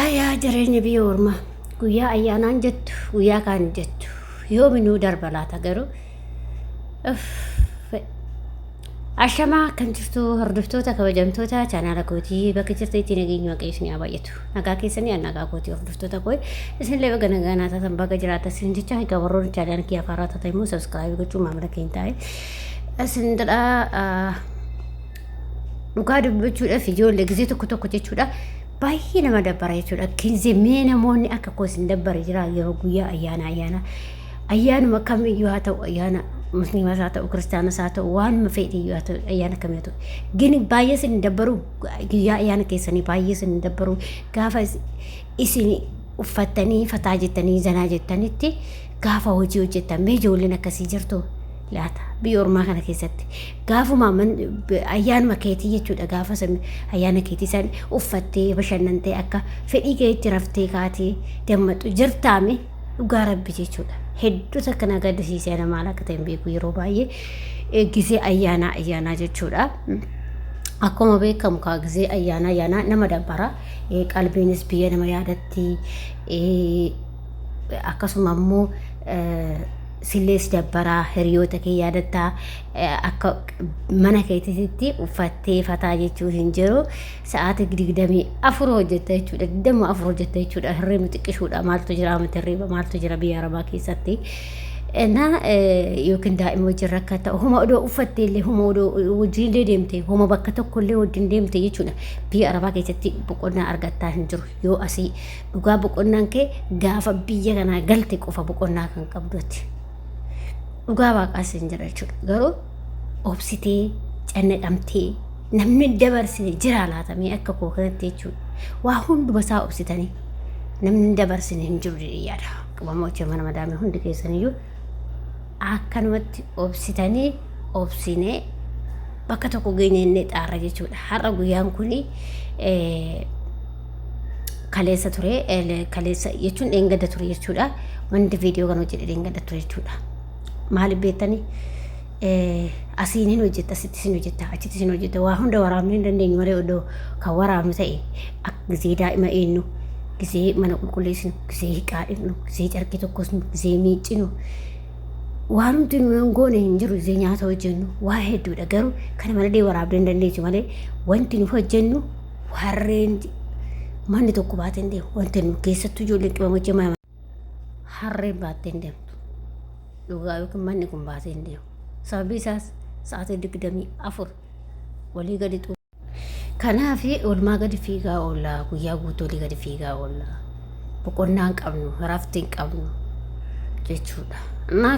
Yaa jireenya biyya ormaa guyyaa ayyaanaan jettu guyyaa kaan jettu yoominuu darba laata garuu ashamaa kan jirtu hordoftoota kabajamtoota chaanaala kootii bakka jirtu itti nageenya waaqayyoon yaa baay'atu nagaa keessanii nagaa kootii hordoftoota koo isinillee baga nagaa naatatan baga jiraata isin jecha egaa warroon chaanaala kiyya afaaraa taate immoo sabskiraayib gochuu maamila keenya taa'e isin dadhaa dhugaa dubbachuudhaaf ijoollee gisee tokko tokko jechuudha. Baay'ee nama dabbara jechuudha. Kinzee mee namoonni akka kosin dabbare jira yeroo guyyaa ayyaanuma kamiyyuu haa ta'u ayyaana musliimas haa ta'u kiristaanas haa ta'u waanuma fedhiyyuu haa ta'u ayyaana kamii haa ta'u gini baay'ee sin dabbaru guyyaa ayyaana keessanii baay'ee sin dabbaru gaafa isin uffattanii fataa jettanii zanaa jettanitti gaafa hojii hojjettan mee ijoolleen akkasii jirtu laata biyya ormaa kana keessatti gaafuma ayyaanuma keetii jechuudha gaafa ayyaana keetii san uffattee bashannantee akka fedhii keetti raftee kaatee dammaqxu jirtaame dhugaa rabbi jechuudha hedduu takka na gaddisiisee nama akka ta'e beeku yeroo baay'ee gisee ayyaanaa jechuudha. Akkuma beekamu kaa gisee ayyaanaa nama dabbara qalbiinis biyya nama yaadatti akkasuma immoo Silees dabbaraa hiriyoota kee yaadataa akka mana keetitti uffattee fataa jechuu hin jiru sa'aatii 24 hojjetta jechuudha 24 hojjetta jechuudha hirriibni xiqqishuudha maaltu jira amata hirriiba maaltu jira biyya arabaa keessatti na yookiin daa'ima wajjin rakkata homa odoo uffattee illee homa odoo wajjin illee deemte homa bakka tokko illee wajjin deemte jechuudha biyya arabaa keessatti boqonnaa argattaa hin jiru yoo asii dhugaa boqonnaan kee gaafa biyya kanaa galte qofa boqonnaa kan qabdutti. Dhugaa waaqaas hin jira jechuudha. Garuu obsitee cannaqamtee namni dabarsine jira laatamee akka koo kanatti jechuudha. Waa hunduma isaa obsitanii namni dabarsine hin jiru yaada. Qabamoo mana madaame hundi keessaniyyuu akkanumatti obsitanii obsinee bakka tokko geenyee xaarra jechuudha. Har'a guyyaan kuni kaleessa ture kaleessa jechuun dheengadda ture jechuudha. Wanti viidiyoo kan hojjete dheengadda ture jechuudha. Maaliif beektanii asiin hin hojjetta asitti hin hojjetta achitti hin hojjetta waa hunda waraabnee hin dandeenyu malee odoo kan waraabnu ta'e akka gisee daa'ima eenyu gisee mana qulqulleessinu gisee hiqaa dhifnu gisee carqii tokkosnu gisee miiccinu waan nuti hin goone hin jiru gisee nyaata hojjennu waa hedduudha garuu kana malee waraabnee hin dandeenyu malee wanti nu hojjennu warreen manni tokko baatee hin deemu wanti nu keessattuu ijoolleen qibama hojjemaa harreen baattee hin deemtu. Dhugaa yookiin manni kun baatee hin deemu. Sababii isaas sa'aatii 24 walii gadi xuuru. Kanaaf oolmaa gadi fiigaa oolla guyyaa guutuu olii gadi fiigaa oolla. Boqonnaa hin qabnu raftii hin qabnu jechuudha.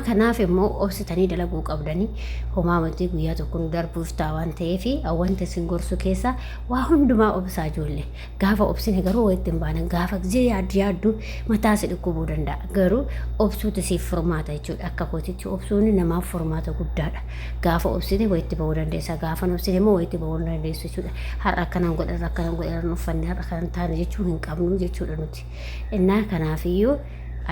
Kanaaf immoo obsitanii dalaguu qabdanii homaa wanti guyyaa tokko nu darbuuf ta'a waan ta'eef wanta isin gorsu keessa waa hundumaa obsaa ijoollee gaafa obsine garuu walitti hin baane gaafa gisee yaaddu mataa si dhukkubuu danda'a garuu obsuuti siif furmaata jechuudha akka kootitti obsuun namaaf furmaata guddaadha gaafa obsine walitti bahuu dandeessa gaafa obsine immoo walitti bahuu dandeessu jechuudha har'a akkanaan godhan uffanne har'a kan taane jechuu hin qabnu jechuudha nuti kanaafiyyuu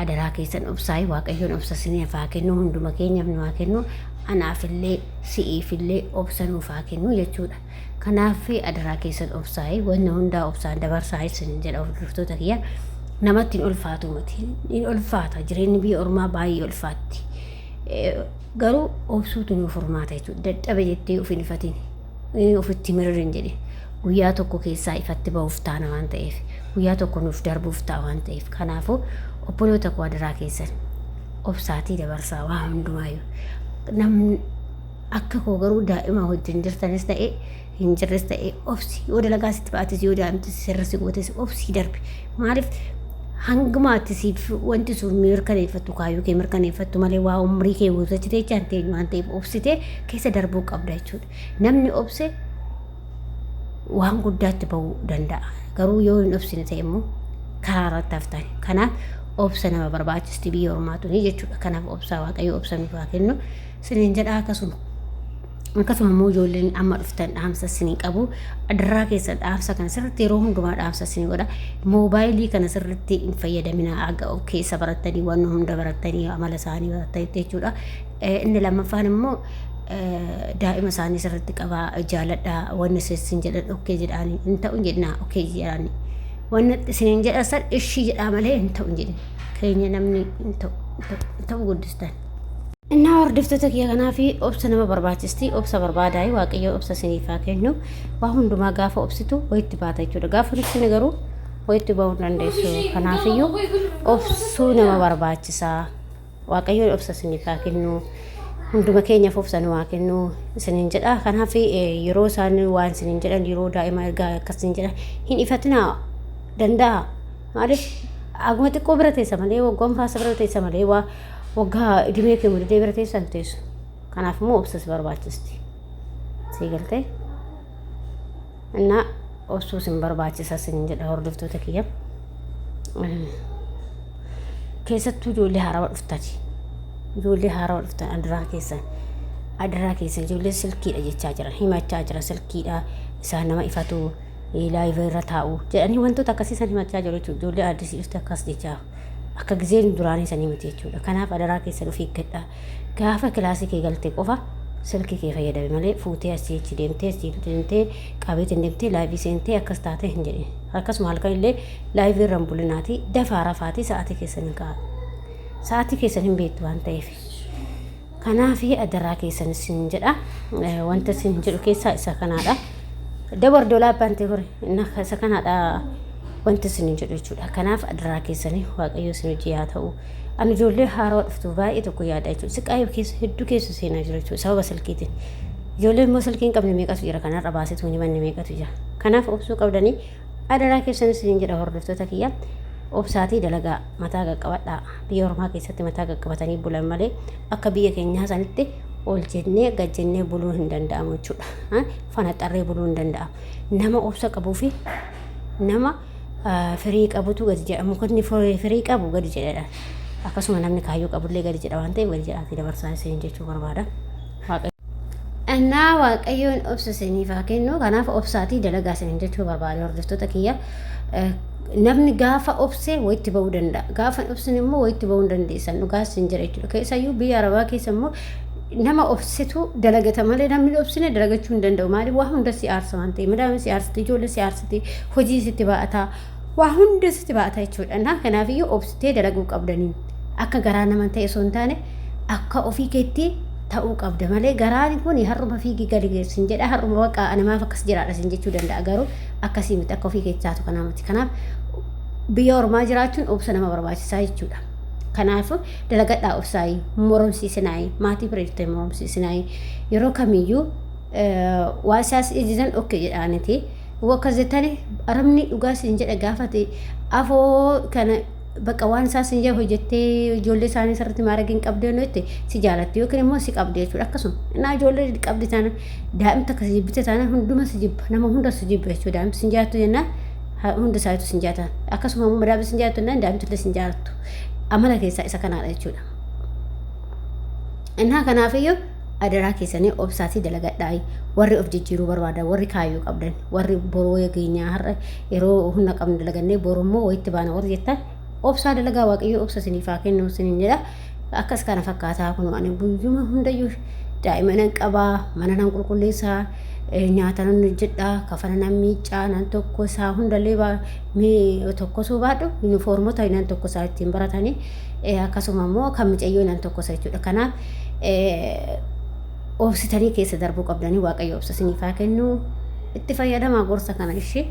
adaraa keessan obsaa'ii waaqayyoon obsasanii afaa kennu hunduma keenyaaf nu haa kennu anaafillee si'iifillee obsanuuf haa kennu jechuudha. Kanaaf adaraa keessan obsaa'ii wanna hundaa obsaan dabarsaa isin jedha hordoftoota kiyya namatti hin ulfaatu miti hin ulfaata jireenyi biyya ormaa baay'ee ulfaatti garuu obsuutu nu furmaata jechuudha dadhabe jettee of hin ifatin ofitti miririn jedhe guyyaa tokko keessaa ifatti ba'uuf taana waan ta'eef guyyaa tokko nuuf darbuuf ta'a waan ta'eef kanaafuu obboloota koo adaraa keessan obsaatii dabarsaa waa hundumaayyuu namni akka koo garuu daa'ima wajjin jirtanis ta'e hin jirres ta'e obsi yoo dalagaa sitti baatis yoo daa'imti sirrisi gootes obsii darbe maaliif hangumaatti siif wanti sun mirkaneeffattu kaayyuu kee mirkaneeffattu malee waa umrii kee guuttachitee jaanteenyu waan ta'eef obsitee keessa darbuu qabda jechuudha. Namni obse waan guddaatti bahuu danda'a garuu yoo hin obsine ta'e immoo karaa irratti haftan kanaaf obsa nama barbaachisti biyya ormaatu ni jechuudha kanaaf obsaa waaqayyo obsa nuuf haa kennu siniin jedha akkasuma immoo ijoolleen amma dhuftan dhaamsa sinii qabu adaraa keessa dhaamsa kana sirriitti yeroo hundumaa dhaamsa sinii godha moobaayilii kana sirriitti hin fayyadamina aga keessa barattanii waan hunda barattanii amala isaanii barattanii jechuudha. Inni lammaffaan immoo daa'ima isaanii sirriitti qabaa jaaladhaa wanni sessin jedhan okkee jedhaanii hin ta'u jedhnaa okkee jedhaanii wanna isinin jedha san ishii jedha malee hin ta'u jedhe keenya namni hin ta'u guddistan እና ወርድፍቶተ ከናፊ ኦብሰ ነመ በርባችስቲ ኦብሰ በርባዳይ ዋቀየ ኦብሰ ሲኒፋ ከኑ ዋሁን ዱማ ጋፈ ኦብሲቱ ወይት ባታችሁ ደጋፈ ንስ ነገሩ ወይት ባውን እንደሱ ከናፊዩ ኦብሱ ነመ በርባችሳ ዋቀየ ኦብሰ ሲኒፋ ከኑ ሁንዱማ ከኛ ፎብሰ ነው ዋከኑ ስንንጀዳ ከናፊ ይሮ ሳን ዋን ስንንጀዳ ይሮ ዳይማ ጋ ከስንጀዳ ሂን ኢፈትና ደንዳ ማለት አግመት ቆብረተ ሰመለ ወጎም ፋሰብረተ ሰመለ waggaa dhibee kee mudee biratee santeessu kanaaf immoo obsas barbaachisti sii galtee እና obsuusin barbaachisa sin jedha hordoftoota kiyya keessattuu ijoollee haarawaa dhuftati ijoollee haarawaa dhuftan adiraa keessan ijoollee silkiidha jechaa jiran himachaa jira silkiidha isaan nama ifatu laayivii irra taa'u jedhanii wantoota akkasii san himachaa jiru jechuudha ijoollee addisii dhufte akkas jechaa akka gizeen duraanii sanii miti jechuudha kanaaf adaraa keessan ofii gadhaa gaafa kilaasii kee galtee qofa silkii kee fayyadame malee fuutee asii achi deemtee qabeetiin deemtee laayivii seentee akkas taatee hin jedhin akkasuma halkan illee laayivii irra hin bulinaati dafaa rafaatii sa'aatii keessan hin kaa'u sa'aatii keessan hin beektu waan ta'eef kanaaf adaraa keessan sin jedha wanta sin jedhu keessaa isa kanaadha dabar dolaa baantee hore isa kanaadha wanti sin jedhu jechuudha kanaaf adaraa keessanii waaqayyo sin hojii yaa ta'u ani ijoollee haarawaa dhuftu baay'ee tokko yaada jechuudha siqaayoo keessa hedduu keessa seenaa jira jechuudha sababa silkiitiin ijoolleen immoo silkiin qabne meeqatu jira kanarra baasituu ni manni meeqatu jira kanaaf obsuu qabdanii adaraa keessanii sin jedha hordoftoota kiyya obsaatii dalagaa mataa qaqqabadhaa biyya ormaa keessatti mataa qaqqabatanii bulan malee akka biyya keenyaa sanitti ol jennee gad jennee buluu hin danda'amu jechuudha fanaxarree buluu hin danda'amu nama obsa qabuu fi nama firii qabutu gadi jedha mukoonni firii qabu gadi jedha akkasuma namni kaayyoo qabullee gadi jedha waan ta'eef gadi jedhaati dabarsaa isin jechuu barbaada እና waaqayyoon obsa isiniif haa kennu kanaaf obsaatii dalagaa isin jechuu barbaada hordoftoota kiyya namni gaafa obsee wayitti ba'uu danda'a gaafa obsin immoo wayitti ba'uu dandeessan dhugaa isin jira jechuudha keessayyuu biyya arabaa keessa immoo nama obsitu dalagata malee namni obsine dalagachuu hin danda'u maaliif waa hunda si aarsa waan ta'eef madaama si aarsiti ijoollee si aarsiti hojii sitti ba'ataa waa hunda sitti ba'ataa jechuudha na kanaafiyyuu obsitee dalaguu qabdanii akka garaa naman ta'e osoo hin taane akka ofii keetti ta'uu qabda malee garaan kun har'uma fiigii gadi geessin jedha har'uma waqa namaaf akkas jiraadha sin jechuu danda'a garuu akkasii miti akka ofii keetti taatu kanaamati kanaaf biyya ormaa jiraachuun obsa nama barbaachisaa jechuudha kanaaf dalagadhaa obsaayii moromsiisinaayii maatii bira jirtee moromsiisinaayii yeroo kamiyyuu waa isaas ijisan okke jedhaaniti akkas jettani arabni dhugaa sin jedha gaafate afoo kana bakka waan isaas hin jedhu hojjettee ijoollee isaanii sirriitti maaragiin qabdee nuti si jaalatti yookiin immoo si qabdee jechuudha akkasuma naa ijoollee qabdi taana daa'imta akkasii jibbite taana hunduma si jibba nama hunda si jibba jechuudha daa'imti sin jaattu jennaan hunda isaatu sin jaatan akkasuma immoo madaabni sin jaattu jennaan daa'imti illee sin jaalattu amala keessaa isa kanaadha jechuudha. Innaa kanaafiyyuu adaraa keessanii obsaatii dalagadhaa warri of jijjiiruu barbaadan warri kaayyoo qabdan warri boroo yageenyaa har'a yeroo humna qabnu dalagannee boroo immoo wayitti baana warri jettan obsaa dalagaa waaqayyo obsa isiniif haa kennu isiniin jedha akkas kana fakkaataa kun ani guyyuma hundayyuu daa'ima nan qabaa mana nan qulqulleessaa nyaata nan hojjedhaa kafana nan miiccaa nan tokkosaa hundallee tokkosuu baadhu yuunifoormota nan tokkosaa ittiin baratanii akkasuma immoo kan micayyoo nan tokkosa jechuudha kanaaf obsitanii keessa darbuu qabdanii waaqayyo obsa isiniif haa kennu itti fayyadamaa gorsa kana ishee